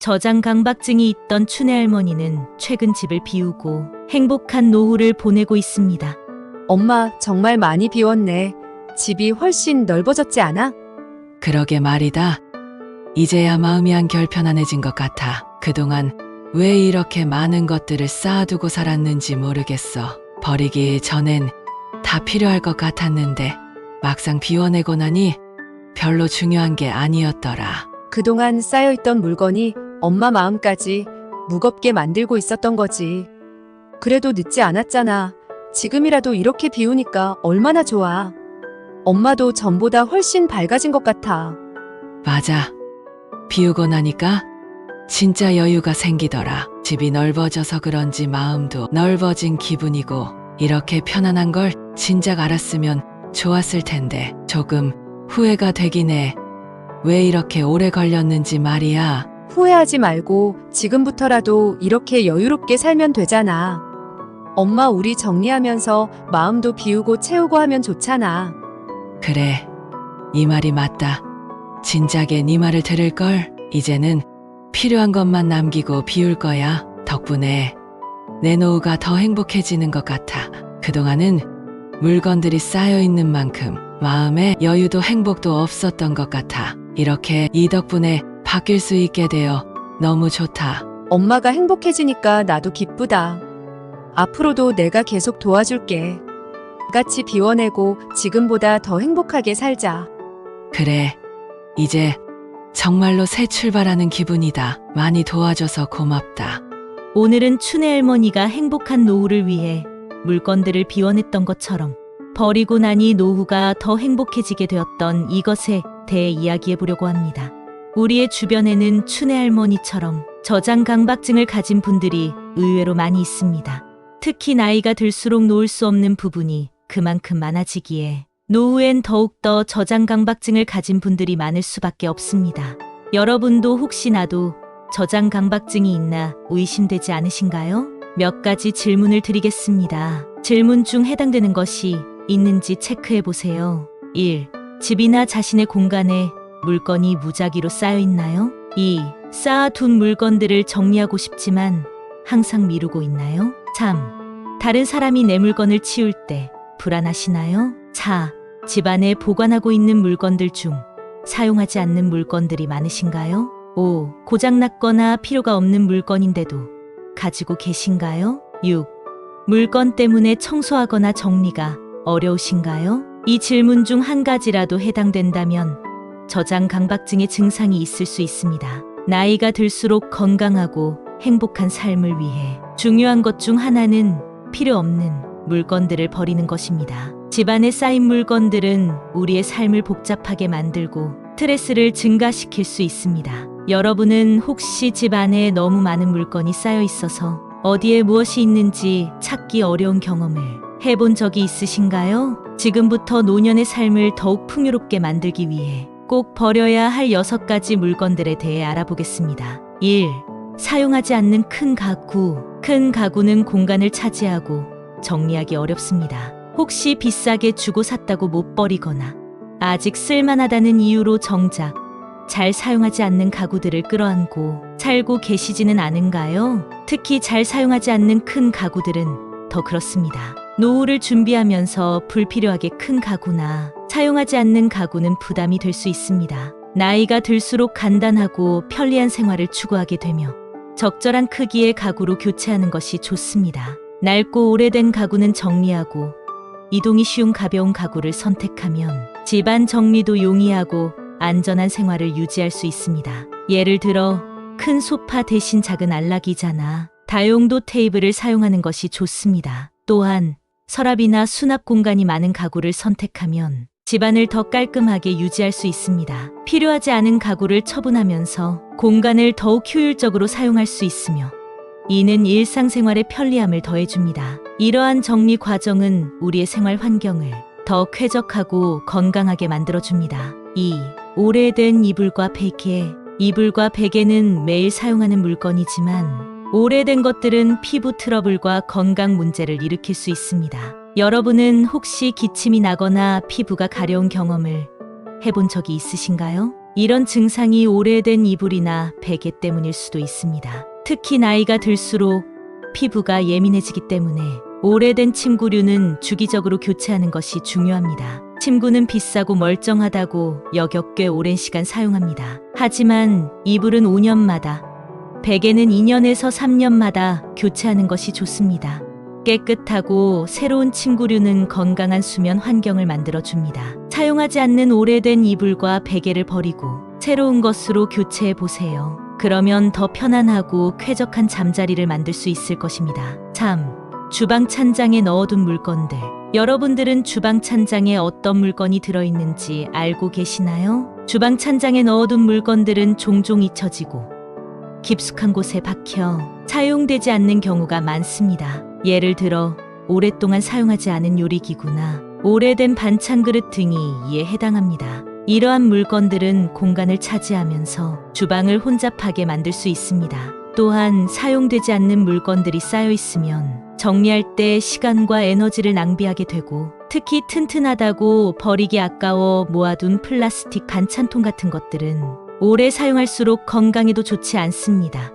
저장강박증이 있던 춘혜 할머니는 최근 집을 비우고 행복한 노후를 보내고 있습니다. 엄마, 정말 많이 비웠네. 집이 훨씬 넓어졌지 않아? 그러게 말이다. 이제야 마음이 한결 편안해진 것 같아. 그동안 왜 이렇게 많은 것들을 쌓아두고 살았는지 모르겠어. 버리기 전엔 다 필요할 것 같았는데 막상 비워내고 나니 별로 중요한 게 아니었더라. 그동안 쌓여있던 물건이 엄마 마음까지 무겁게 만들고 있었던 거지. 그래도 늦지 않았잖아. 지금이라도 이렇게 비우니까 얼마나 좋아. 엄마도 전보다 훨씬 밝아진 것 같아. 맞아. 비우고 나니까 진짜 여유가 생기더라. 집이 넓어져서 그런지 마음도 넓어진 기분이고 이렇게 편안한 걸 진작 알았으면 좋았을 텐데 조금 후회가 되긴 해. 왜 이렇게 오래 걸렸는지 말이야. 후회하지 말고 지금부터라도 이렇게 여유롭게 살면 되잖아. 엄마 우리 정리하면서 마음도 비우고 채우고 하면 좋잖아. 그래, 이 말이 맞다. 진작에 네 말을 들을걸. 이제는 필요한 것만 남기고 비울 거야. 덕분에 내 노후가 더 행복해지는 것 같아. 그동안은 물건들이 쌓여있는 만큼 마음에 여유도 행복도 없었던 것 같아. 이렇게 이 덕분에 바뀔 수 있게 되어 너무 좋다. 엄마가 행복해지니까 나도 기쁘다. 앞으로도 내가 계속 도와줄게. 같이 비워내고 지금보다 더 행복하게 살자. 그래, 이제 정말로 새 출발하는 기분이다. 많이 도와줘서 고맙다. 오늘은 춘혜 할머니가 행복한 노후를 위해 물건들을 비워냈던 것처럼 버리고 나니 노후가 더 행복해지게 되었던 이것에 대해 이야기해 보려고 합니다. 우리의 주변에는 춘혜 할머니처럼 저장강박증을 가진 분들이 의외로 많이 있습니다. 특히 나이가 들수록 놓을 수 없는 부분이 그만큼 많아지기에 노후엔 더욱더 저장강박증을 가진 분들이 많을 수밖에 없습니다. 여러분도 혹시나도 저장강박증이 있나 의심되지 않으신가요? 몇 가지 질문을 드리겠습니다. 질문 중 해당되는 것이 있는지 체크해 보세요. 1. 집이나 자신의 공간에 물건이 무작위로 쌓여 있나요? 2. 쌓아둔 물건들을 정리하고 싶지만 항상 미루고 있나요? 3. 다른 사람이 내 물건을 치울 때 불안하시나요? 4. 집안에 보관하고 있는 물건들 중 사용하지 않는 물건들이 많으신가요? 5. 고장났거나 필요가 없는 물건인데도 가지고 계신가요? 6. 물건 때문에 청소하거나 정리가 어려우신가요? 이 질문 중 한 가지라도 해당된다면 저장강박증의 증상이 있을 수 있습니다. 나이가 들수록 건강하고 행복한 삶을 위해 중요한 것 중 하나는 필요 없는 물건들을 버리는 것입니다. 집안에 쌓인 물건들은 우리의 삶을 복잡하게 만들고 스트레스를 증가시킬 수 있습니다. 여러분은 혹시 집 안에 너무 많은 물건이 쌓여 있어서 어디에 무엇이 있는지 찾기 어려운 경험을 해본 적이 있으신가요? 지금부터 노년의 삶을 더욱 풍요롭게 만들기 위해 꼭 버려야 할 6가지 물건들에 대해 알아보겠습니다. 1. 사용하지 않는 큰 가구. 큰 가구는 공간을 차지하고 정리하기 어렵습니다. 혹시 비싸게 주고 샀다고 못 버리거나 아직 쓸만하다는 이유로 정작 잘 사용하지 않는 가구들을 끌어안고 살고 계시지는 않은가요? 특히 잘 사용하지 않는 큰 가구들은 더 그렇습니다. 노후를 준비하면서 불필요하게 큰 가구나 사용하지 않는 가구는 부담이 될 수 있습니다. 나이가 들수록 간단하고 편리한 생활을 추구하게 되며 적절한 크기의 가구로 교체하는 것이 좋습니다. 낡고 오래된 가구는 정리하고 이동이 쉬운 가벼운 가구를 선택하면 집안 정리도 용이하고 안전한 생활을 유지할 수 있습니다. 예를 들어 큰 소파 대신 작은 안락의자나 다용도 테이블을 사용하는 것이 좋습니다. 또한 서랍이나 수납 공간이 많은 가구를 선택하면 집안을 더 깔끔하게 유지할 수 있습니다. 필요하지 않은 가구를 처분하면서 공간을 더욱 효율적으로 사용할 수 있으며 이는 일상생활의 편리함을 더해줍니다. 이러한 정리 과정은 우리의 생활 환경을 더 쾌적하고 건강하게 만들어줍니다. 2. 오래된 이불과 베개. 이불과 베개는 매일 사용하는 물건이지만 오래된 것들은 피부 트러블과 건강 문제를 일으킬 수 있습니다. 여러분은 혹시 기침이 나거나 피부가 가려운 경험을 해본 적이 있으신가요? 이런 증상이 오래된 이불이나 베개 때문일 수도 있습니다. 특히 나이가 들수록 피부가 예민해지기 때문에 오래된 침구류는 주기적으로 교체하는 것이 중요합니다. 침구는 비싸고 멀쩡하다고 여겨 꽤 오랜 시간 사용합니다. 하지만 이불은 5년마다, 베개는 2년에서 3년마다 교체하는 것이 좋습니다. 깨끗하고 새로운 침구류는 건강한 수면 환경을 만들어줍니다. 사용하지 않는 오래된 이불과 베개를 버리고 새로운 것으로 교체해 보세요. 그러면 더 편안하고 쾌적한 잠자리를 만들 수 있을 것입니다. 3. 주방 찬장에 넣어둔 물건들. 여러분들은 주방 찬장에 어떤 물건이 들어있는지 알고 계시나요? 주방 찬장에 넣어둔 물건들은 종종 잊혀지고 깊숙한 곳에 박혀 사용되지 않는 경우가 많습니다. 예를 들어 오랫동안 사용하지 않은 요리기구나 오래된 반찬 그릇 등이 이에 해당합니다. 이러한 물건들은 공간을 차지하면서 주방을 혼잡하게 만들 수 있습니다. 또한 사용되지 않는 물건들이 쌓여 있으면 정리할 때 시간과 에너지를 낭비하게 되고 특히 튼튼하다고 버리기 아까워 모아둔 플라스틱 반찬통 같은 것들은 오래 사용할수록 건강에도 좋지 않습니다.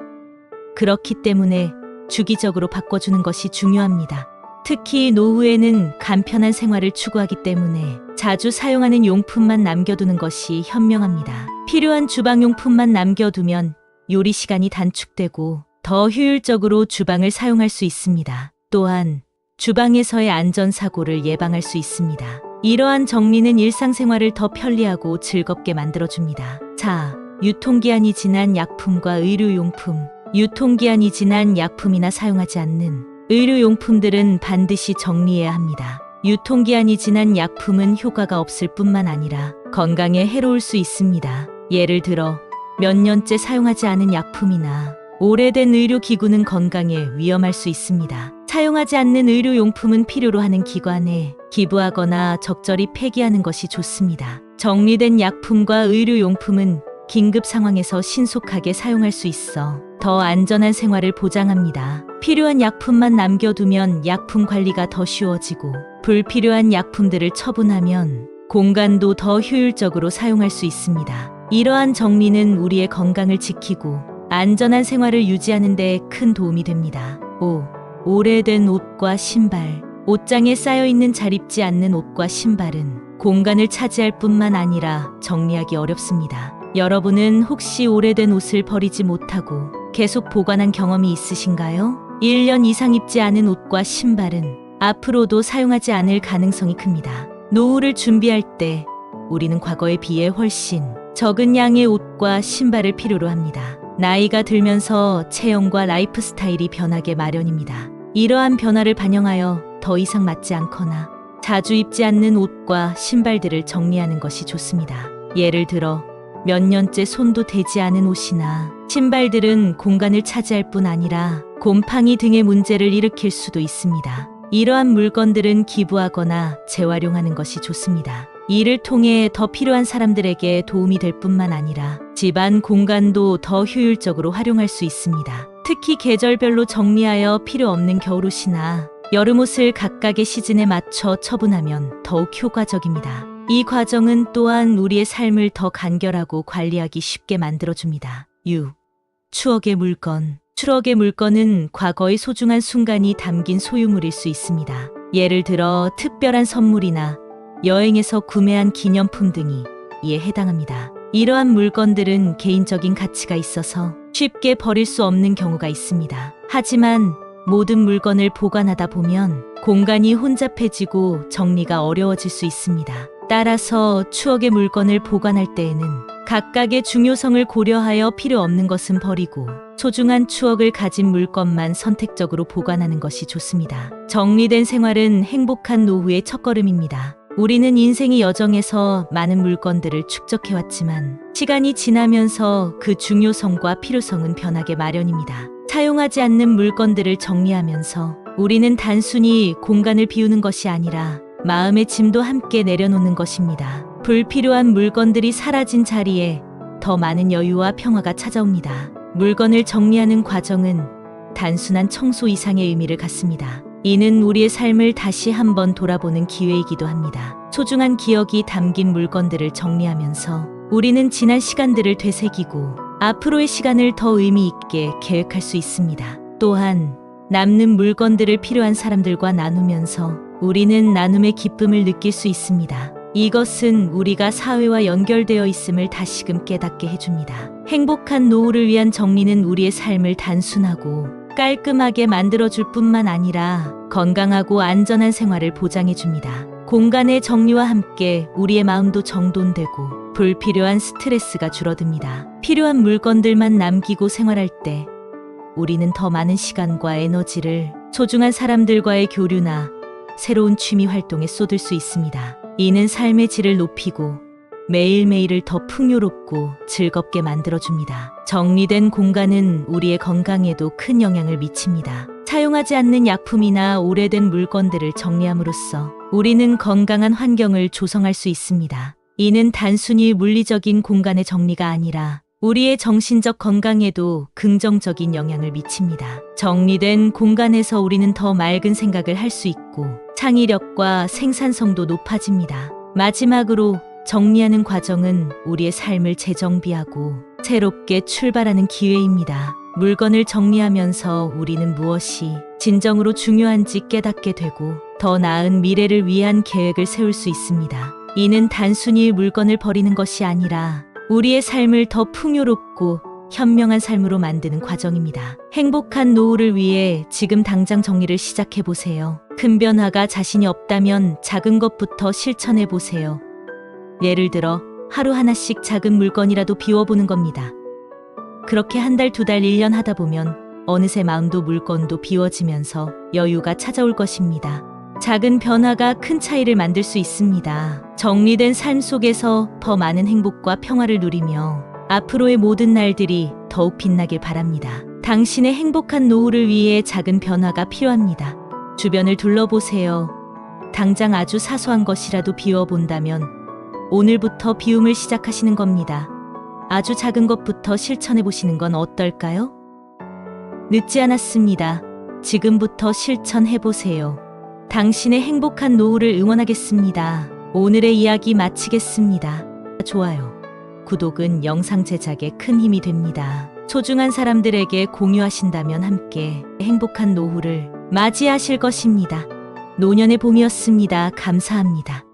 그렇기 때문에 주기적으로 바꿔주는 것이 중요합니다. 특히 노후에는 간편한 생활을 추구하기 때문에 자주 사용하는 용품만 남겨두는 것이 현명합니다. 필요한 주방용품만 남겨두면 요리 시간이 단축되고 더 효율적으로 주방을 사용할 수 있습니다. 또한 주방에서의 안전사고를 예방할 수 있습니다. 이러한 정리는 일상생활을 더 편리하고 즐겁게 만들어줍니다. 4. 유통기한이 지난 약품과 의료용품. 유통기한이 지난 약품이나 사용하지 않는 의료용품들은 반드시 정리해야 합니다. 유통기한이 지난 약품은 효과가 없을 뿐만 아니라 건강에 해로울 수 있습니다. 예를 들어 몇 년째 사용하지 않은 약품이나 오래된 의료기구는 건강에 위험할 수 있습니다. 사용하지 않는 의료용품은 필요로 하는 기관에 기부하거나 적절히 폐기하는 것이 좋습니다. 정리된 약품과 의료용품은 긴급 상황에서 신속하게 사용할 수 있어 더 안전한 생활을 보장합니다. 필요한 약품만 남겨두면 약품 관리가 더 쉬워지고 불필요한 약품들을 처분하면 공간도 더 효율적으로 사용할 수 있습니다. 이러한 정리는 우리의 건강을 지키고 안전한 생활을 유지하는 데 큰 도움이 됩니다. 5. 오래된 옷과 신발. 옷장에 쌓여있는 잘 입지 않는 옷과 신발은 공간을 차지할 뿐만 아니라 정리하기 어렵습니다. 여러분은 혹시 오래된 옷을 버리지 못하고 계속 보관한 경험이 있으신가요? 1년 이상 입지 않은 옷과 신발은 앞으로도 사용하지 않을 가능성이 큽니다. 노후를 준비할 때 우리는 과거에 비해 훨씬 적은 양의 옷과 신발을 필요로 합니다. 나이가 들면서 체형과 라이프 스타일이 변하게 마련입니다. 이러한 변화를 반영하여 더 이상 맞지 않거나 자주 입지 않는 옷과 신발들을 정리하는 것이 좋습니다. 예를 들어 몇 년째 손도 대지 않은 옷이나 신발들은 공간을 차지할 뿐 아니라 곰팡이 등의 문제를 일으킬 수도 있습니다. 이러한 물건들은 기부하거나 재활용하는 것이 좋습니다. 이를 통해 더 필요한 사람들에게 도움이 될 뿐만 아니라 집안 공간도 더 효율적으로 활용할 수 있습니다. 특히 계절별로 정리하여 필요 없는 겨울옷이나 여름옷을 각각의 시즌에 맞춰 처분하면 더욱 효과적입니다. 이 과정은 또한 우리의 삶을 더 간결하고 관리하기 쉽게 만들어줍니다. 6. 추억의 물건. 추억의 물건은 과거의 소중한 순간이 담긴 소유물일 수 있습니다. 예를 들어 특별한 선물이나 여행에서 구매한 기념품 등이 이에 해당합니다. 이러한 물건들은 개인적인 가치가 있어서 쉽게 버릴 수 없는 경우가 있습니다. 하지만 모든 물건을 보관하다 보면 공간이 혼잡해지고 정리가 어려워질 수 있습니다. 따라서 추억의 물건을 보관할 때에는 각각의 중요성을 고려하여 필요 없는 것은 버리고 소중한 추억을 가진 물건만 선택적으로 보관하는 것이 좋습니다. 정리된 생활은 행복한 노후의 첫걸음입니다. 우리는 인생의 여정에서 많은 물건들을 축적해왔지만 시간이 지나면서 그 중요성과 필요성은 변하게 마련입니다. 사용하지 않는 물건들을 정리하면서 우리는 단순히 공간을 비우는 것이 아니라 마음의 짐도 함께 내려놓는 것입니다. 불필요한 물건들이 사라진 자리에 더 많은 여유와 평화가 찾아옵니다. 물건을 정리하는 과정은 단순한 청소 이상의 의미를 갖습니다. 이는 우리의 삶을 다시 한번 돌아보는 기회이기도 합니다. 소중한 기억이 담긴 물건들을 정리하면서 우리는 지난 시간들을 되새기고 앞으로의 시간을 더 의미 있게 계획할 수 있습니다. 또한 남는 물건들을 필요한 사람들과 나누면서 우리는 나눔의 기쁨을 느낄 수 있습니다. 이것은 우리가 사회와 연결되어 있음을 다시금 깨닫게 해줍니다. 행복한 노후를 위한 정리는 우리의 삶을 단순하고 깔끔하게 만들어줄 뿐만 아니라 건강하고 안전한 생활을 보장해줍니다. 공간의 정리와 함께 우리의 마음도 정돈되고 불필요한 스트레스가 줄어듭니다. 필요한 물건들만 남기고 생활할 때 우리는 더 많은 시간과 에너지를 소중한 사람들과의 교류나 새로운 취미 활동에 쏟을 수 있습니다. 이는 삶의 질을 높이고 매일매일을 더 풍요롭고 즐겁게 만들어줍니다. 정리된 공간은 우리의 건강에도 큰 영향을 미칩니다. 사용하지 않는 약품이나 오래된 물건들을 정리함으로써 우리는 건강한 환경을 조성할 수 있습니다. 이는 단순히 물리적인 공간의 정리가 아니라 우리의 정신적 건강에도 긍정적인 영향을 미칩니다. 정리된 공간에서 우리는 더 맑은 생각을 할 수 있고 창의력과 생산성도 높아집니다. 마지막으로 정리하는 과정은 우리의 삶을 재정비하고 새롭게 출발하는 기회입니다. 물건을 정리하면서 우리는 무엇이 진정으로 중요한지 깨닫게 되고 더 나은 미래를 위한 계획을 세울 수 있습니다. 이는 단순히 물건을 버리는 것이 아니라 우리의 삶을 더 풍요롭고 현명한 삶으로 만드는 과정입니다. 행복한 노후를 위해 지금 당장 정리를 시작해 보세요. 큰 변화가 자신이 없다면 작은 것부터 실천해 보세요. 예를 들어 하루 하나씩 작은 물건이라도 비워보는 겁니다. 그렇게 한 달, 두 달, 1년 하다 보면 어느새 마음도 물건도 비워지면서 여유가 찾아올 것입니다. 작은 변화가 큰 차이를 만들 수 있습니다. 정리된 삶 속에서 더 많은 행복과 평화를 누리며 앞으로의 모든 날들이 더욱 빛나길 바랍니다. 당신의 행복한 노후를 위해 작은 변화가 필요합니다. 주변을 둘러보세요. 당장 아주 사소한 것이라도 비워본다면 오늘부터 비움을 시작하시는 겁니다. 아주 작은 것부터 실천해 보시는 건 어떨까요? 늦지 않았습니다. 지금부터 실천해 보세요. 당신의 행복한 노후를 응원하겠습니다. 오늘의 이야기 마치겠습니다. 좋아요, 구독은 영상 제작에 큰 힘이 됩니다. 소중한 사람들에게 공유하신다면 함께 행복한 노후를 맞이하실 것입니다. 노년의 봄이었습니다. 감사합니다.